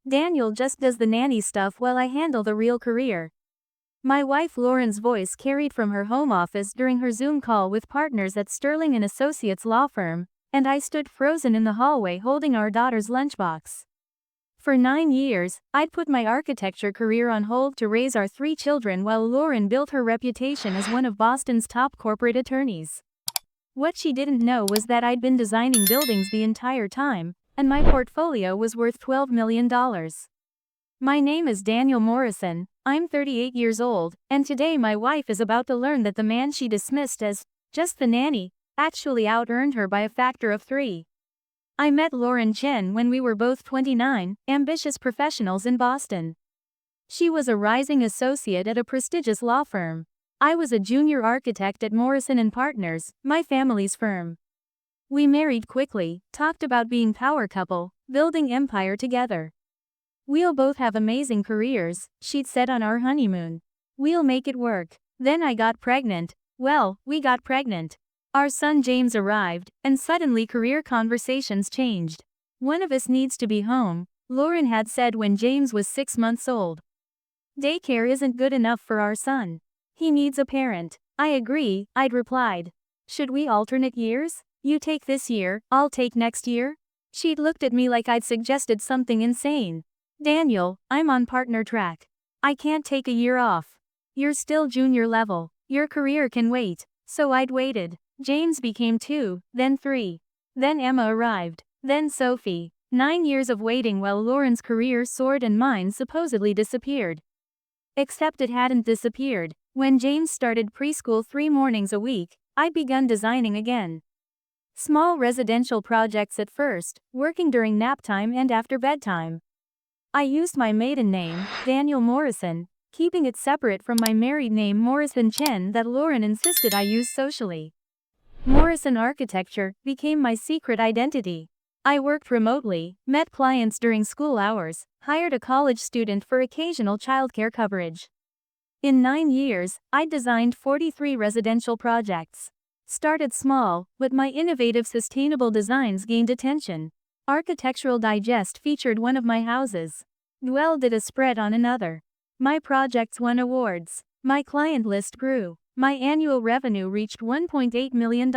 Daniel just does the nanny stuff while I handle the real career. My wife Lauren's voice carried from her home office during her Zoom call with partners at Sterling and Associates law firm, and I stood frozen in the hallway holding our daughter's lunchbox. For 9 years, I'd put my architecture career on hold to raise our 3 children while Lauren built her reputation as one of Boston's top corporate attorneys. What she didn't know was that I'd been designing buildings the entire time, and my portfolio was worth $12 million. My name is Daniel Morrison, I'm 38 years old, and today my wife is about to learn that the man she dismissed as just the nanny actually out-earned her by a factor of 3. I met Lauren Chen when we were both 29, ambitious professionals in Boston. She was a rising associate at a prestigious law firm. I was a junior architect at Morrison & Partners, my family's firm. We married quickly, talked about being power couple, building empire together. We'll both have amazing careers, she'd said on our honeymoon. We'll make it work. Then I got pregnant. Well, we got pregnant. Our son James arrived, and suddenly career conversations changed. One of us needs to be home, Lauren had said when James was 6 months old. Daycare isn't good enough for our son. He needs a parent. I agree, I'd replied. Should we alternate years? You take this year, I'll take next year? She'd looked at me like I'd suggested something insane. Daniel, I'm on partner track. I can't take a year off. You're still junior level. Your career can wait. So I'd waited. James became 2, then 3. Then Emma arrived. Then Sophie. 9 years of waiting while Lauren's career soared and mine supposedly disappeared. Except it hadn't disappeared. When James started preschool 3 mornings a week, I'd begun designing again. Small residential projects at first, working during nap time and after bedtime. I used my maiden name, Daniel Morrison, keeping it separate from my married name Morrison Chen that Lauren insisted I use socially. Morrison Architecture became my secret identity. I worked remotely, met clients during school hours, hired a college student for occasional childcare coverage. In 9 years, I'd designed 43 residential projects. Started small, but my innovative sustainable designs gained attention. Architectural Digest featured one of my houses. Dwell did a spread on another. My projects won awards. My client list grew. My annual revenue reached $1.8 million.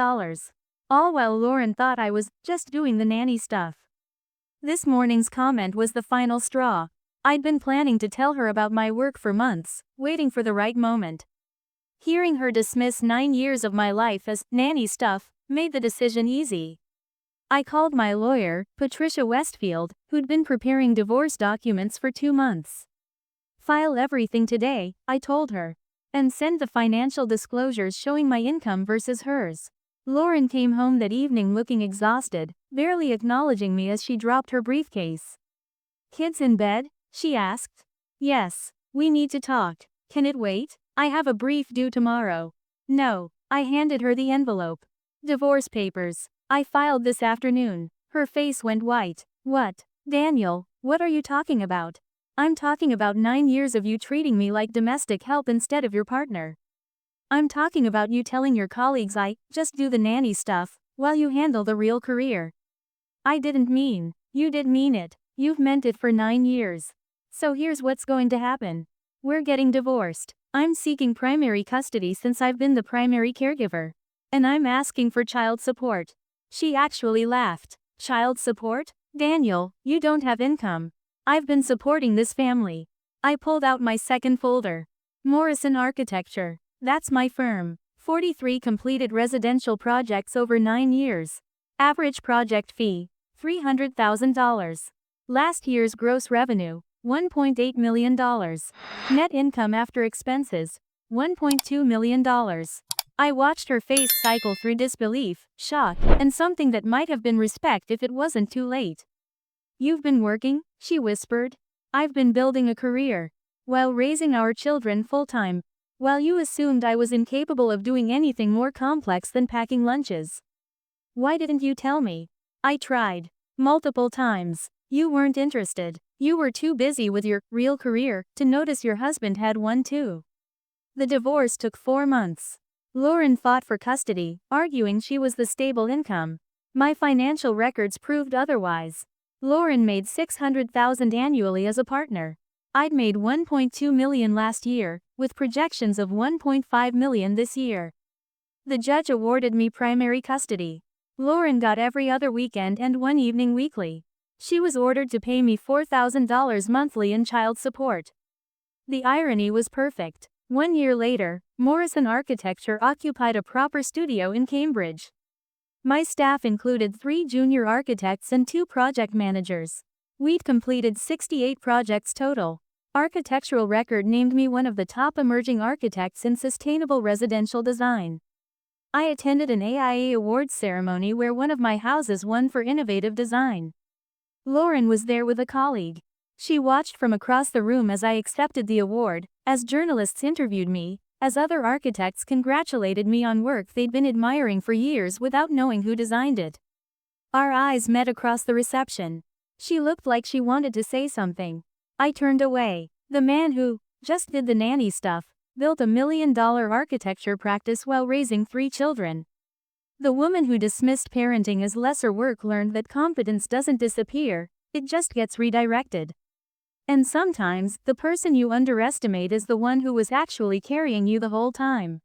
All while Lauren thought I was just doing the nanny stuff. This morning's comment was the final straw. I'd been planning to tell her about my work for months, waiting for the right moment. Hearing her dismiss 9 years of my life as nanny stuff made the decision easy. I called my lawyer, Patricia Westfield, who'd been preparing divorce documents for 2 months. File everything today, I told her. And send the financial disclosures showing my income versus hers. Lauren came home that evening looking exhausted, barely acknowledging me as she dropped her briefcase. Kids in bed? She asked. Yes. We need to talk. Can it wait? I have a brief due tomorrow. No. I handed her the envelope. Divorce papers. I filed this afternoon. Her face went white. What? Daniel, what are you talking about? I'm talking about 9 years of you treating me like domestic help instead of your partner. I'm talking about you telling your colleagues I just do the nanny stuff, while you handle the real career. I didn't mean. You did mean it. You've meant it for 9 years. So here's what's going to happen. We're getting divorced. I'm seeking primary custody since I've been the primary caregiver. And I'm asking for child support. She actually laughed. Child support? Daniel, you don't have income. I've been supporting this family. I pulled out my second folder. Morrison Architecture. That's my firm. 43 completed residential projects over 9 years. Average project fee, $300,000. Last year's gross revenue, $1.8 million. Net income after expenses, $1.2 million. I watched her face cycle through disbelief, shock, and something that might have been respect if it wasn't too late. You've been working, she whispered. I've been building a career. While raising our children full-time. While you assumed I was incapable of doing anything more complex than packing lunches. Why didn't you tell me? I tried. Multiple times. You weren't interested. You were too busy with your real career to notice your husband had one too. The divorce took 4 months. Lauren fought for custody, arguing she was the stable income. My financial records proved otherwise. Lauren made $600,000 annually as a partner. I'd made $1.2 million last year, with projections of $1.5 million this year. The judge awarded me primary custody. Lauren got every other weekend and one evening weekly. She was ordered to pay me $4,000 monthly in child support. The irony was perfect. 1 year later, Morrison Architecture occupied a proper studio in Cambridge. My staff included 3 junior architects and 2 project managers. We'd completed 68 projects total. Architectural Record named me one of the top emerging architects in sustainable residential design. I attended an AIA awards ceremony where one of my houses won for innovative design. Lauren was there with a colleague. She watched from across the room as I accepted the award, as journalists interviewed me, as other architects congratulated me on work they'd been admiring for years without knowing who designed it. Our eyes met across the reception. She looked like she wanted to say something. I turned away. The man who just did the nanny stuff built $1 million architecture practice while raising 3 children. The woman who dismissed parenting as lesser work learned that competence doesn't disappear, it just gets redirected. And sometimes, the person you underestimate is the one who was actually carrying you the whole time.